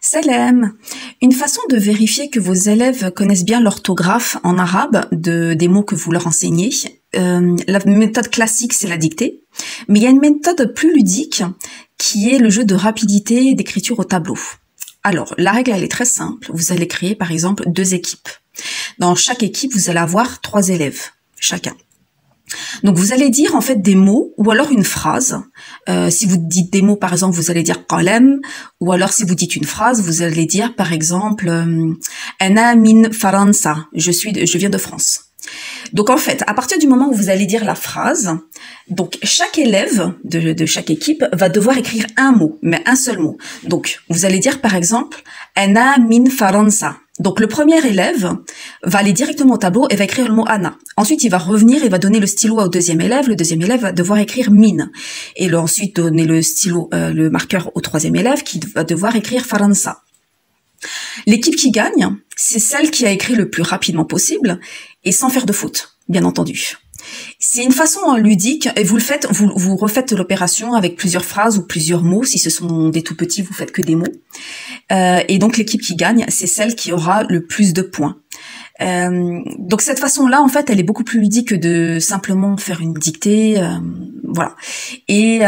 Salam. Une façon de vérifier que vos élèves connaissent bien l'orthographe en arabe des mots que vous leur enseignez, la méthode classique, c'est la dictée, mais il y a une méthode plus ludique qui est le jeu de rapidité d'écriture au tableau. Alors, la règle, elle est très simple. Vous allez créer, par exemple, 2 équipes. Dans chaque équipe, vous allez avoir 3 élèves, chacun. Donc, vous allez dire, en fait, des mots ou alors une phrase. Si vous dites des mots, par exemple, vous allez dire « qalem » ou alors, si vous dites une phrase, vous allez dire, par exemple « Ana min Faransa » je viens de France. Donc, en fait, à partir du moment où vous allez dire la phrase, donc chaque élève de chaque équipe va devoir écrire un mot, mais un seul mot. Donc, vous allez dire, par exemple « Ana min Faransa ». Donc, le premier élève va aller directement au tableau et va écrire le mot Anna. Ensuite, il va revenir et va donner le stylo au deuxième élève. Le deuxième élève va devoir écrire Min. Et ensuite, donner le stylo, le marqueur au troisième élève qui va devoir écrire Faransa. L'équipe qui gagne, c'est celle qui a écrit le plus rapidement possible et sans faire de faute, bien entendu. C'est une façon ludique et vous le faites, vous refaites l'opération avec plusieurs phrases ou plusieurs mots. Si ce sont des tout petits, vous faites que des mots. Et donc l'équipe qui gagne, c'est celle qui aura le plus de points. Donc cette façon-là, en fait, elle est beaucoup plus ludique que de simplement faire une dictée, voilà. Et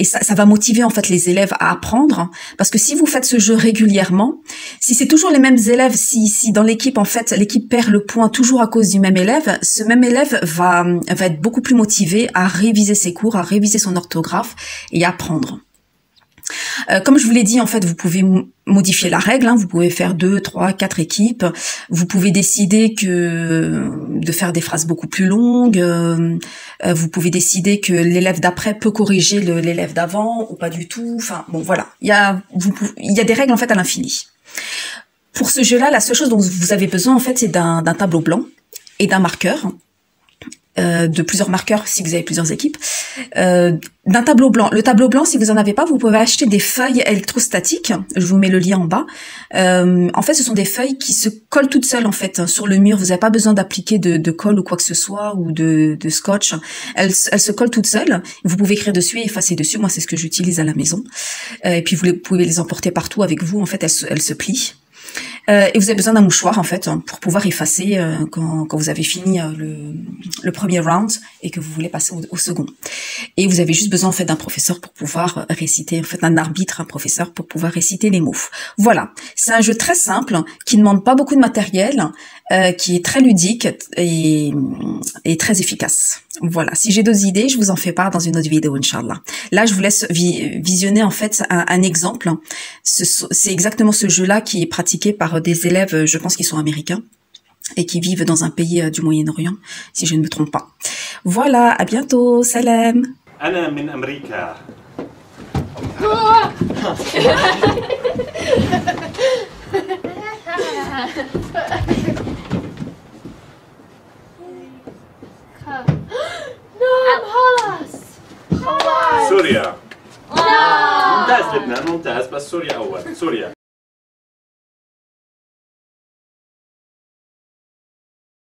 ça va motiver en fait les élèves à apprendre, parce que si vous faites ce jeu régulièrement, si c'est toujours les mêmes élèves, si dans l'équipe en fait l'équipe perd le point toujours à cause du même élève, ce même élève va être beaucoup plus motivé à réviser ses cours, à réviser son orthographe et à apprendre. Comme je vous l'ai dit, en fait, vous pouvez modifier la règle, hein, vous pouvez faire 2, 3, 4 équipes, vous pouvez décider de faire des phrases beaucoup plus longues, vous pouvez décider que l'élève d'après peut corriger l'élève d'avant ou pas du tout, enfin bon voilà, il y a des règles en fait à l'infini. Pour ce jeu-là, la seule chose dont vous avez besoin en fait, c'est d'un tableau blanc et d'un marqueur. De plusieurs marqueurs si vous avez plusieurs équipes, d'un tableau blanc. Le tableau blanc, si vous en avez pas, vous pouvez acheter des feuilles électrostatiques. Je vous mets le lien en bas. En fait, ce sont des feuilles qui se collent toutes seules en fait sur le mur. Vous n'avez pas besoin d'appliquer de colle ou quoi que ce soit ou de scotch. Elles se collent toutes seules. Vous pouvez écrire dessus et effacer dessus. Moi, c'est ce que j'utilise à la maison. Et puis vous pouvez les emporter partout avec vous. En fait, elles se plient. Et vous avez besoin d'un mouchoir en fait pour pouvoir effacer quand vous avez fini le premier round et que vous voulez passer au second. Et vous avez juste besoin en fait d'un professeur pour pouvoir réciter, en fait un arbitre, un professeur pour pouvoir réciter les mots. Voilà, c'est un jeu très simple qui ne demande pas beaucoup de matériel, qui est très ludique et très efficace. Voilà, si j'ai d'autres idées, je vous en fais part dans une autre vidéo, Inch'Allah. Là, je vous laisse visionner en fait un exemple. C'est exactement ce jeu-là qui est pratiqué par des élèves, je pense qu'ils sont américains, et qui vivent dans un pays du Moyen-Orient, si je ne me trompe pas. Voilà, à bientôt, salam. أنا من أمريكا. سوريا. ممتاز لبنان ممتاز بس سوريا أول. سوريا.